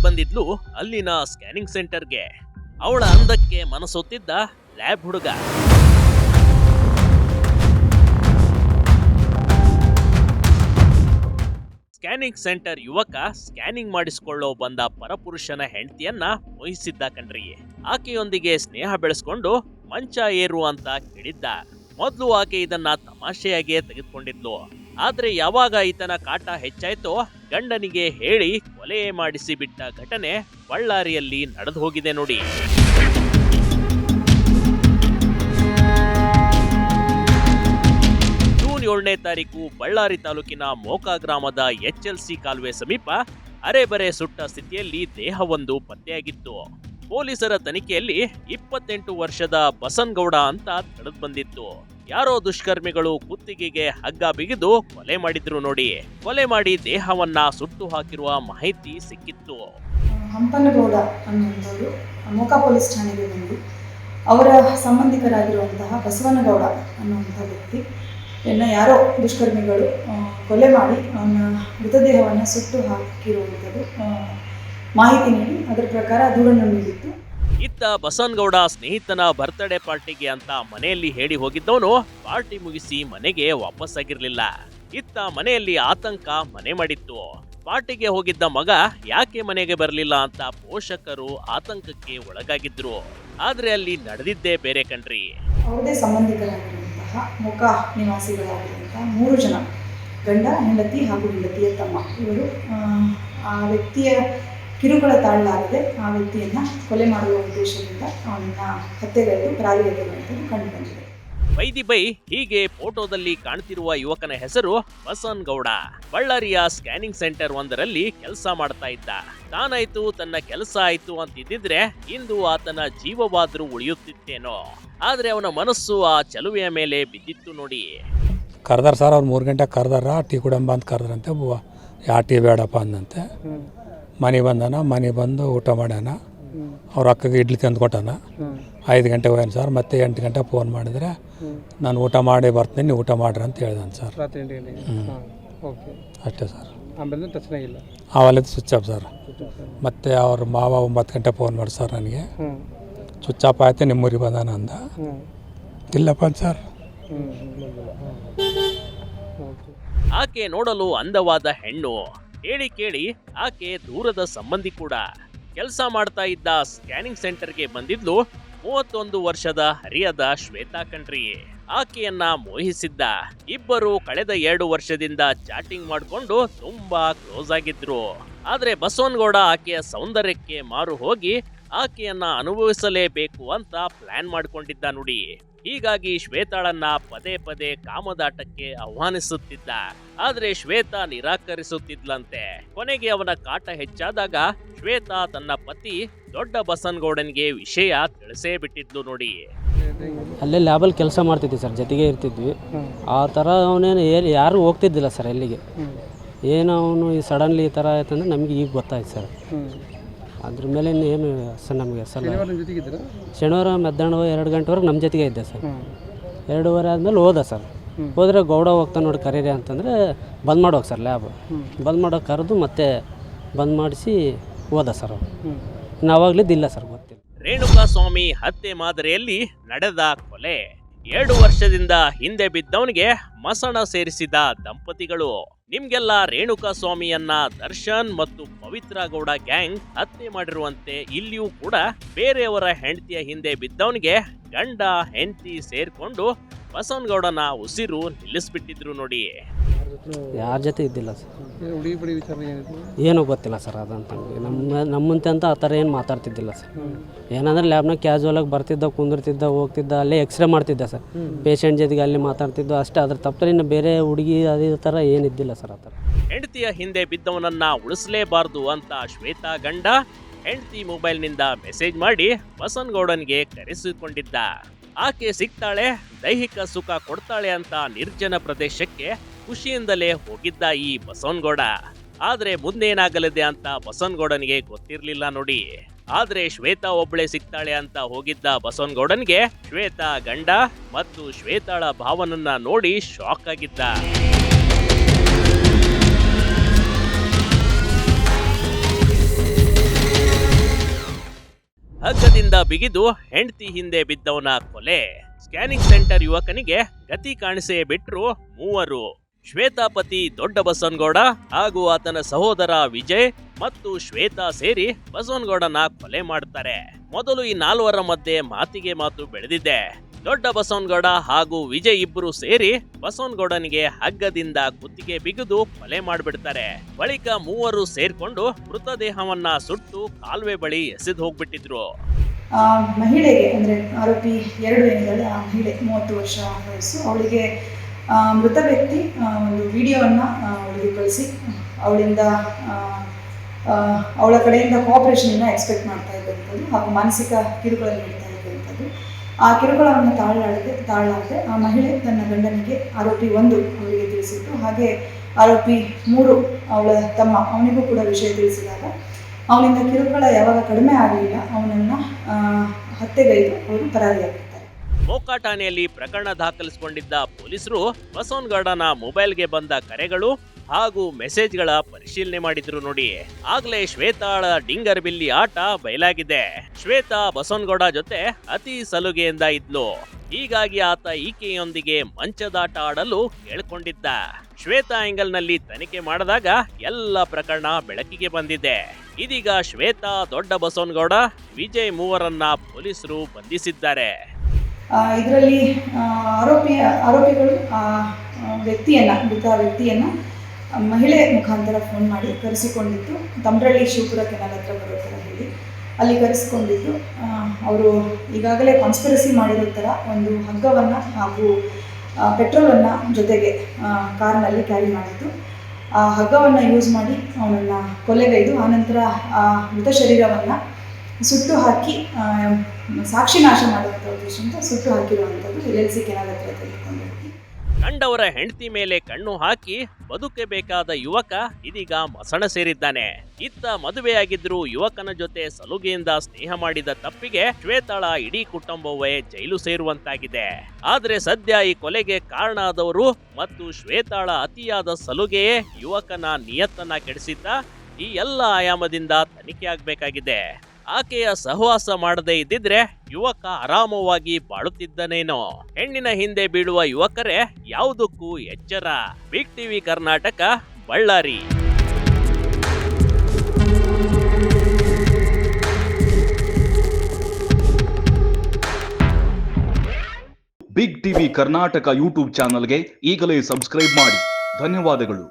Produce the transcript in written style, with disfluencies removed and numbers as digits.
ಬಂದಿದ್ಲು ಅಲ್ಲಿನ ಸ್ಕ್ಯಾನಿಂಗ್ ಸೆಂಟರ್ಗೆ. ಅವಳ ಅಂದಕ್ಕೆ ಮನಸೊತ್ತಿದ್ದ ಲ್ಯಾಬ್ ಹುಡುಗ. ಸ್ಕ್ಯಾನಿಂಗ್ ಸೆಂಟರ್ ಯುವಕ ಸ್ಕ್ಯಾನಿಂಗ್ ಮಾಡಿಸಿಕೊಳ್ಳೋ ಬಂದ ಪರಪುರುಷನ ಹೆಂಡತಿಯನ್ನ ಮೋಹಿಸಿದ್ದ ಕಣ್ರಿ. ಆಕೆಯೊಂದಿಗೆ ಸ್ನೇಹ ಬೆಳೆಸ್ಕೊಂಡು ಮಂಚ ಏರು ಅಂತ ಕೇಳಿದ್ದ. ಮೊದಲು ಆಕೆ ಇದನ್ನ ತಮಾಷೆಯಾಗಿಯೇ ತೆಗೆದುಕೊಂಡಿದ್ಲು. ಆದ್ರೆ ಯಾವಾಗ ಈತನ ಕಾಟ ಹೆಚ್ಚಾಯ್ತೋ ಗಂಡನಿಗೆ ಹೇಳಿ ಕೊಲೆ ಮಾಡಿಸಿ ಬಿಟ್ಟ ಘಟನೆ ಬಳ್ಳಾರಿಯಲ್ಲಿ ನಡೆದು ಹೋಗಿದೆ ನೋಡಿ. ಜೂನ್ 7ನೇ ತಾರೀಕು ಬಳ್ಳಾರಿ ತಾಲೂಕಿನ ಮೋಕಾ ಗ್ರಾಮದ HLC ಕಾಲುವೆ ಸಮೀಪ ಅರೆಬರೆ ಸುಟ್ಟ ಸ್ಥಿತಿಯಲ್ಲಿ ದೇಹವೊಂದು ಪತ್ತೆಯಾಗಿತ್ತು. ಪೊಲೀಸರ ತನಿಖೆಯಲ್ಲಿ 28 ವರ್ಷದ ಬಸನಗೌಡ ಅಂತ ತಿಳಿದು ಬಂದಿತ್ತು. ಯಾರೋ ದುಷ್ಕರ್ಮಿಗಳು ಕುತ್ತಿಗೆಗೆ ಹಗ್ಗ ಬಿಗಿದು ಕೊಲೆ ಮಾಡಿದ್ರು ನೋಡಿ. ಕೊಲೆ ಮಾಡಿ ದೇಹವನ್ನ ಸುಟ್ಟು ಹಾಕಿರುವ ಮಾಹಿತಿ ಸಿಕ್ಕಿತ್ತು. ಹಂಪನಗೌಡ ಅನ್ನುವಂಥವರು ಮೋಕಾ ಪೊಲೀಸ್ ಠಾಣೆಗೆ ಬಂದು ಅವರ ಸಂಬಂಧಿಕರಾಗಿರುವಂತಹ ಬಸವನಗೌಡ ಅನ್ನುವಂಥ ವ್ಯಕ್ತಿ ಯಾರೋ ದುಷ್ಕರ್ಮಿಗಳು ಕೊಲೆ ಮಾಡಿ ಅವನ ಮೃತದೇಹವನ್ನು ಸುಟ್ಟು ಹಾಕಿರುವಂಥದ್ದು ಮಾಹಿತಿ ನೀಡಿ ಅದರ ಪ್ರಕಾರ ದೂರನ್ನು ನೀಡಿತ್ತು. ಇತ್ತ ಬಸನಗೌಡ ಸ್ನೇಹಿತನ ಬರ್ತ್ಡೇ ಪಾರ್ಟಿಗೆ ಅಂತ ಮನೆಯಲ್ಲಿ ಹೇಳಿ ಹೋಗಿದ್ದವನು ಪಾರ್ಟಿ ಮುಗಿಸಿ ಮನೆಗೆ ವಾಪಸ್ಸಾಗಿರ್ಲಿಲ್ಲ. ಇತ್ತ ಮನೆಯಲ್ಲಿ ಆತಂಕ ಮನೆ ಮಾಡಿತ್ತು. ಪಾರ್ಟಿಗೆ ಹೋಗಿದ್ದ ಮಗ ಯಾಕೆ ಮನೆಗೆ ಬರಲಿಲ್ಲ ಅಂತ ಪೋಷಕರು ಆತಂಕಕ್ಕೆ ಒಳಗಾಗಿದ್ರು. ಆದ್ರೆ ಅಲ್ಲಿ ನಡೆದಿದ್ದೇ ಬೇರೆ ಕಣ್ರಿ. ಅವರದೇ ಸಂಬಂಧಿಕರಾಗಿರುವಂತಹ ಮೋಕಾ ನಿವಾಸಿಗಳಾಗಿರುವಂತಹ 3 ಜನ ಗಂಡ, ಹೆಂಡತಿ ಹಾಗೂ ಹೆಂಡತಿಯ ತಮ್ಮ ಇವರು ಆ ವ್ಯಕ್ತಿಯ ಕಿರುಕುಳ ತಾಳಲಾಗದೆ ಆ ವ್ಯಕ್ತಿಯನ್ನ ಕೊಲೆ ಮಾಡುವ ಉದ್ದೇಶದಿಂದ ಅವನನ್ನ ಹತ್ಯೆಗೈದು ಪರಾರಿಯಾಗಿರುವಂಥದ್ದು ಕಂಡು ಬಂದಿದೆ. ವೈದಿಬೈ ಹೀಗೆ ಫೋಟೋದಲ್ಲಿ ಕಾಣ್ತಿರುವ ಯುವಕನ ಹೆಸರು ಬಸನಗೌಡ. ಬಳ್ಳಾರಿಯ ಸ್ಕ್ಯಾನಿಂಗ್ ಸೆಂಟರ್ ಒಂದರಲ್ಲಿ ಕೆಲಸ ಮಾಡ್ತಾ ಇದ್ದ. ತಾನಾಯ್ತು ತನ್ನ ಕೆಲಸ ಆಯ್ತು ಅಂತಿದ್ದಿದ್ರೆ ಇಂದು ಆತನ ಜೀವವಾದ್ರೂ ಉಳಿಯುತ್ತಿತ್ತೇನೋ. ಆದ್ರೆ ಅವನ ಮನಸ್ಸು ಆ ಚಲುವೆಯ ಮೇಲೆ ಬಿದ್ದಿತ್ತು ನೋಡಿ. ಕರೆದಾರ ಸರ್, ಅವ್ರು 3 ಗಂಟೆಗೆ ಕರೆದಾರ, ಟೀ ಕುಡಂಬ ಅಂತ ಕರೆದ್ರಂತೆ. ಯಾವ ಟೀ ಬೇಡಪ್ಪ ಅಂದಂತೆ. ಮನೆ ಬಂದಾನ, ಮನೆ ಬಂದು ಊಟ ಮಾಡ್ಯಾನ. ಅವ್ರ ಅಕ್ಕಗೆ ಇಡ್ಲಿ ತಂದು ಕೊಟ್ಟಾನ. 5 ಗಂಟೆಗೆ ಹೋಗ್ಯಾನ ಸರ್. ಮತ್ತೆ 8 ಗಂಟೆ ಫೋನ್ ಮಾಡಿದರೆ ನಾನು ಊಟ ಮಾಡಿ ಬರ್ತೀನಿ, ನೀವು ಊಟ ಮಾಡ್ರಿ ಅಂತ ಹೇಳ್ದಾನೆ ಸರ್. ಅಷ್ಟೇ ಸರ್. ಆಮೇಲೆ ಸ್ವಿಚ್ ಆಫ್ ಸರ್. ಮತ್ತು ಅವ್ರ ಮಾವ 9 ಗಂಟೆ ಫೋನ್ ಮಾಡಿ ಸರ್ ನನಗೆ, ಸ್ವಿಚ್ ಆಫ್ ಆಯ್ತು, ನಿಮ್ಮೂರಿಗೆ ಬಂದಾನ ಅಂದ. ಇಲ್ಲಪ್ಪ ಸರ್. ಆಕೆ ನೋಡಲು ಅಂದವಾದ ಹೆಣ್ಣು. ಹೇಳಿ ಕೇಳಿ ಆಕೆ ದೂರದ ಸಂಬಂಧಿ ಕೂಡ. ಕೆಲಸ ಮಾಡ್ತಾ ಇದ್ದ ಸ್ಕ್ಯಾನಿಂಗ್ ಸೆಂಟರ್ಗೆ ಬಂದಿದ್ಲು 31 ವರ್ಷದ ಹರಿಯದ ಶ್ವೇತಾ ಕಣ್ರಿ. ಆಕೆಯನ್ನ ಮೋಹಿಸಿದ್ದ. ಇಬ್ಬರು ಕಳೆದ 2 ವರ್ಷದಿಂದ ಚಾಟಿಂಗ್ ಮಾಡಿಕೊಂಡು ತುಂಬಾ ಕ್ಲೋಸ್ ಆಗಿದ್ರು. ಆದ್ರೆ ಬಸವನಗೌಡ ಆಕೆಯ ಸೌಂದರ್ಯಕ್ಕೆ ಮಾರು ಹೋಗಿ ಆಕೆಯನ್ನ ಅನುಭವಿಸಲೇಬೇಕು ಅಂತ ಪ್ಲಾನ್ ಮಾಡ್ಕೊಂಡಿದ್ದ ನೋಡಿ. ಹೀಗಾಗಿ ಶ್ವೇತಾಳನ್ನ ಪದೇ ಪದೇ ಕಾಮದಾಟಕ್ಕೆ ಆಹ್ವಾನಿಸುತ್ತಿದ್ದ. ಆದ್ರೆ ಶ್ವೇತಾ ನಿರಾಕರಿಸುತ್ತಿದ್ಲಂತೆ. ಕೊನೆಗೆ ಅವನ ಕಾಟ ಹೆಚ್ಚಾದಾಗ ಶ್ವೇತಾ ತನ್ನ ಪತಿ ದೊಡ್ಡ ಬಸನಗೌಡನಿಗೆ ವಿಷಯ ತಿಳಿಸೇ ಬಿಟ್ಟಿದ್ಲು ನೋಡಿ. ಅಲ್ಲೇ ಲ್ಯಾಬಲ್ಲಿ ಕೆಲಸ ಮಾಡ್ತಿದ್ವಿ ಸರ್, ಜೊತೆಗೆ ಇರ್ತಿದ್ವಿ. ಆ ಥರ ಅವನೇನು ಯಾರು ಹೋಗ್ತಿದ್ದಿಲ್ಲ ಸರ್ ಎಲ್ಲಿಗೆ. ಏನು ಅವನು ಈ ಸಡನ್ಲಿ ಈ ಥರ ಆಯ್ತಂದ್ರೆ ನಮಗೆ ಈಗ ಗೊತ್ತಾಯ್ತು ಸರ್. ಅದ್ರ ಮೇಲೆ ಏನು ಸರ್ ನಮಗೆ ಶನಿವಾರ ಮಧ್ಯಾಹ್ನ 2 ಗಂಟೆವರೆಗೆ ನಮ್ಮ ಜೊತೆಗೆ ಇದ್ದೆ ಸರ್. 2:30 ಆದಮೇಲೆ ಹೋದ ಸರ್. ಹೋದರೆ ಗೌಡ ಹೋಗ್ತಾ ನೋಡಿ ಕರೀರಿ ಅಂತಂದರೆ ಬಂದ್ ಮಾಡೋಗಿ ಸರ್ ಲ್ಯಾಬ್. ಬಂದ್ ಮಾಡೋಕೆ ಕರೆದು ಮತ್ತೆ ಬಂದ್ ಮಾಡಿಸಿ ಹೋದ ಸರ್. ಅವ್ರು ಆವಾಗಲಿದ್ದಿಲ್ಲ ಸರ್, ಗೊತ್ತಿಲ್ಲ. ರೇಣುಕಾಸ್ವಾಮಿ ಹತ್ಯೆ ಮಾದರಿಯಲ್ಲಿ ನಡೆದ ಕೊಲೆ. 2 ವರ್ಷದಿಂದ ಹಿಂದೆ ಬಿದ್ದವನಿಗೆ ಮಸಣ ಸೇರಿಸಿದ ದಂಪತಿಗಳು. ನಿಮ್ಗೆಲ್ಲ ರೇಣುಕಾಸ್ವಾಮಿಯನ್ನ ದರ್ಶನ್ ಮತ್ತು ಪವಿತ್ರ ಗೌಡ ಗ್ಯಾಂಗ್ ಹತ್ಯೆ ಮಾಡಿರುವಂತೆ ಇಲ್ಲಿಯೂ ಕೂಡ ಬೇರೆಯವರ ಹೆಂಡತಿಯ ಹಿಂದೆ ಬಿದ್ದವನಿಗೆ ಗಂಡ ಹೆಂಡತಿ ಸೇರ್ಕೊಂಡು ಬಸವನಗೌಡನ ಉಸಿರು ನಿಲ್ಲಿಸ್ಬಿಟ್ಟಿದ್ರು ನೋಡಿ. ಯಾರ ಜೊತೆ ಇದ್ದಿಲ್ಲ ಸರ್, ಏನೂ ಗೊತ್ತಿಲ್ಲ ಸರ್. ಅದಂತ ನಮ್ಮಂತೆ ಅಂತ ಆ ಥರ ಏನು ಮಾತಾಡ್ತಿದ್ದಿಲ್ಲ ಸರ್. ಏನಂದ್ರೆ ಲ್ಯಾಬ್ನಾಗ ಕ್ಯಾಶುವಲಾಗಿ ಬರ್ತಿದ್ದ, ಕುಂದಿರ್ತಿದ್ದ, ಹೋಗ್ತಿದ್ದ, ಅಲ್ಲೇ ಎಕ್ಸ್ರೇ ಮಾಡ್ತಿದ್ದ ಸರ್. ಪೇಷಂಟ್ ಜೊತೆಗೆ ಅಲ್ಲಿ ಮಾತಾಡ್ತಿದ್ದು ಅಷ್ಟೇ. ಅದ್ರ ತಪ್ಪಲ್ಲಿ ಇನ್ನು ಬೇರೆ ಹುಡುಗಿ ಅದೇ ಥರ ಏನಿದ್ದಿಲ್ಲ ಸರ್. ಆ ಥರ ಹೆಂಡತಿಯ ಹಿಂದೆ ಬಿದ್ದವನನ್ನ ಉಳಿಸಲೇಬಾರ್ದು ಅಂತ ಶ್ವೇತಾ ಗಂಡ ಹೆಂಡತಿ ಮೊಬೈಲ್ನಿಂದ ಮೆಸೇಜ್ ಮಾಡಿ ಬಸನಗೌಡನ್ಗೆ ಕರೆಸಿಕೊಂಡಿದ್ದ. ಆಕೆ ಸಿಗ್ತಾಳೆ, ದೈಹಿಕ ಸುಖ ಕೊಡ್ತಾಳೆ ಅಂತ ನಿರ್ಜನ ಪ್ರದೇಶಕ್ಕೆ ಖುಷಿಯಿಂದಲೇ ಹೋಗಿದ್ದ ಈ ಬಸವನಗೌಡ. ಆದ್ರೆ ಮುಂದೇನಾಗಲಿದೆ ಅಂತ ಬಸವನಗೌಡನಿಗೆ ಗೊತ್ತಿರ್ಲಿಲ್ಲ ನೋಡಿ. ಆದ್ರೆ ಶ್ವೇತಾ ಒಬ್ಬಳೆ ಸಿಗ್ತಾಳೆ ಅಂತ ಹೋಗಿದ್ದ ಬಸವನಗೌಡನ್ಗೆ ಶ್ವೇತಾ ಗಂಡ ಮತ್ತು ಶ್ವೇತಾಳ ಭಾವನನ್ನ ನೋಡಿ ಶಾಕ್ ಆಗಿದ್ದ. ಬಿಗಿದು ಹೆಂಡತಿ ಹಿಂದೆ ಬಿದ್ದವನ ಕೊಲೆ. ಸ್ಕ್ಯಾನಿಂಗ್ ಸೆಂಟರ್ ಯುವಕನಿಗೆ ಗತಿ ಕಾಣಿಸೇ ಬಿಟ್ರು ಮೂವರು. ಶ್ವೇತಾ ಪತಿ ದೊಡ್ಡ ಬಸವನಗೌಡ ಹಾಗೂ ಆತನ ಸಹೋದರ ವಿಜಯ್ ಮತ್ತು ಶ್ವೇತಾ ಸೇರಿ ಬಸವನಗೌಡನ ಕೊಲೆ ಮಾಡ್ತಾರೆ. ಮೊದಲು ಈ ನಾಲ್ವರ ಮಧ್ಯೆ ಮಾತಿಗೆ ಮಾತು ಬೆಳೆದಿದೆ. ದೊಡ್ಡ ಬಸವನಗೌಡ ಹಾಗೂ ವಿಜಯ್ ಇಬ್ಬರು ಸೇರಿ ಬಸವನಗೌಡನಿಗೆ ಹಗ್ಗದಿಂದ ಕುತ್ತಿಗೆ ಬಿಗಿದು ಕೊಲೆ ಮಾಡಿಬಿಡ್ತಾರೆ. ಬಳಿಕ ಮೂವರು ಸೇರ್ಕೊಂಡು ಮೃತದೇಹವನ್ನ ಸುಟ್ಟು ಕಾಲುವೆ ಬಳಿ ಎಸೆದು ಹೋಗ್ಬಿಟ್ಟಿದ್ರು. ಮಹಿಳೆಗೆ ಅಂದರೆ ಆರೋಪಿ 2 ಏನಿದ್ದಾಳೆ ಆ ಮಹಿಳೆ 30 ವರ್ಷ ವಯಸ್ಸು, ಅವಳಿಗೆ ಮೃತ ವ್ಯಕ್ತಿ ಒಂದು ವಿಡಿಯೋವನ್ನು ಅವಳಿಗೆ ಕಳಿಸಿ ಅವಳಿಂದ ಅವಳ ಕಡೆಯಿಂದ ಕೋಆಪರೇಷನ್ನ ಎಕ್ಸ್ಪೆಕ್ಟ್ ಮಾಡ್ತಾ ಇದ್ದಂಥದ್ದು ಹಾಗೂ ಮಾನಸಿಕ ಕಿರುಕುಳ ನೀಡ್ತಾ ಇದ್ದಂಥದ್ದು. ಆ ಕಿರುಕುಳವನ್ನು ತಾಳಲಾರದೆ ಆ ಮಹಿಳೆ ತನ್ನ ಗಂಡನಿಗೆ ಆರೋಪಿ 1 ಅವರಿಗೆ ತಿಳಿಸಿದ್ದು, ಹಾಗೆ ಆರೋಪಿ 3 ಅವಳ ತಮ್ಮ ಅವನಿಗೂ ಕೂಡ ವಿಷಯ ತಿಳಿಸಿದಾಗ ಅವನಿಂದ ಕಿರುಕುಳ ಯಾವಾಗ ಕಡಿಮೆ ಆಗಲಿಲ್ಲ ಅವನನ್ನು ಹತ್ಯೆಗೈದು ಅವರು ಪರಾರಿಯಾಗಿರ್ತಾರೆ. ಮೋಕಾ ಠಾಣೆಯಲ್ಲಿ ಪ್ರಕರಣ ದಾಖಲಿಸಿಕೊಂಡಿದ್ದ ಪೊಲೀಸರು ಬಸವನಗೌಡನ ಮೊಬೈಲ್ಗೆ ಬಂದ ಕರೆಗಳು ಹಾಗೂ ಮೆಸೇಜ್ಗಳ ಪರಿಶೀಲನೆ ಮಾಡಿದ್ರು ನೋಡಿ. ಆಗ್ಲೇ ಶ್ವೇತಾಳ ಡಿಂಗರ್ಬಿಲ್ಲಿ ಆಟ ಬಯಲಾಗಿದೆ. ಶ್ವೇತಾ ಬಸವನಗೌಡ ಜೊತೆ ಅತಿ ಸಲುಗೆಯಿಂದ ಇದ್ಲು. ಹೀಗಾಗಿ ಆತ ಈಕೆಯೊಂದಿಗೆ ಮಂಚದಾಟ ಆಡಲು ಕೇಳ್ಕೊಂಡಿದ್ದ. ಶ್ವೇತಾ ಆಂಗಲ್ನಲ್ಲಿ ತನಿಖೆ ಮಾಡಿದಾಗ ಎಲ್ಲ ಪ್ರಕರಣ ಬೆಳಕಿಗೆ ಬಂದಿದೆ. ಇದೀಗ ಶ್ವೇತಾ, ದೊಡ್ಡ ಬಸವನಗೌಡ, ವಿಜಯ್ ಮೂವರನ್ನ ಪೊಲೀಸರು ಬಂಧಿಸಿದ್ದಾರೆ. ಇದರಲ್ಲಿ ಆರೋಪಿಗಳು ಮೃತ ವ್ಯಕ್ತಿಯನ್ನು ಮಹಿಳೆ ಮುಖಾಂತರ ಫೋನ್ ಮಾಡಿ ಕರೆಸಿಕೊಂಡಿದ್ದು, ತಮ್ರಳ್ಳಿ ಶಿವಪುರ ಕೆನಾಲ್ ಹತ್ರ ಬರೋ ಥರ ಹೇಳಿ ಅಲ್ಲಿ ಕರೆಸಿಕೊಂಡಿದ್ದು, ಅವರು ಈಗಾಗಲೇ ಕಾನ್ಸ್ಪಿರಸಿ ಮಾಡಿರೋ ಥರ ಒಂದು ಹಗ್ಗವನ್ನು ಹಾಗೂ ಪೆಟ್ರೋಲನ್ನು ಜೊತೆಗೆ ಕಾರ್ನಲ್ಲಿ ಕ್ಯಾರಿ ಮಾಡಿದ್ದು, ಆ ಹಗ್ಗವನ್ನು ಯೂಸ್ ಮಾಡಿ ಅವನನ್ನು ಕೊಲೆಗೈದು ಆನಂತರ ಆ ಮೃತ ಶರೀರವನ್ನು ಸುಟ್ಟು ಹಾಕಿ ಸಾಕ್ಷಿ ನಾಶ ಮಾಡುವಂಥ ಉದ್ದೇಶದಿಂದ ಸುಟ್ಟು ಹಾಕಿರುವಂಥದ್ದು LLC ಕೆನಾಲ್ ಹತ್ರ ತೆಗೆದುಕೊಂಡು ಹೋಗಿ ಕಂಡವರ ಹೆಂಡತಿ ಮೇಲೆ ಕಣ್ಣು ಹಾಕಿ ಬದುಕಬೇಕಾದ ಯುವಕ ಇದೀಗ ಮಸಣ ಸೇರಿದ್ದಾನೆ. ಇತ್ತ ಮದುವೆಯಾಗಿದ್ರು ಯುವಕನ ಜೊತೆ ಸಲುಗೆಯಿಂದ ಸ್ನೇಹ ಮಾಡಿದ ತಪ್ಪಿಗೆ ಶ್ವೇತಾಳ ಇಡೀ ಕುಟುಂಬವೇ ಜೈಲು ಸೇರುವಂತಾಗಿದೆ. ಆದ್ರೆ ಸದ್ಯ ಈ ಕೊಲೆಗೆ ಕಾರಣ ಆದವರು ಮತ್ತು ಶ್ವೇತಾಳ ಅತಿಯಾದ ಸಲುಗೆಯೇ ಯುವಕನ ನಿಯತ್ತನ್ನ ಕೆಡಿಸಿದ್ದ. ಈ ಎಲ್ಲ ಆಯಾಮದಿಂದ ತನಿಖೆ ಆಗ್ಬೇಕಾಗಿದೆ. ಆಕೆಯ ಸಹವಾಸ ಮಾಡದೇ ಇದ್ದಿದ್ರೆ ಯುವಕ ಆರಾಮವಾಗಿ ಬಾಳುತ್ತಿದ್ದನೇನೋ. ಹೆಣ್ಣಿನ ಹಿಂದೆ ಬೀಳುವ ಯುವಕರೇ ಯಾವುದಕ್ಕೂ ಎಚ್ಚರ. Big TV Karnataka, Ballari. Big TV Karnataka YouTube ಚಾನಲ್ಗೆ ಈಗಲೇ ಸಬ್ಸ್ಕ್ರೈಬ್ ಮಾಡಿ. ಧನ್ಯವಾದಗಳು.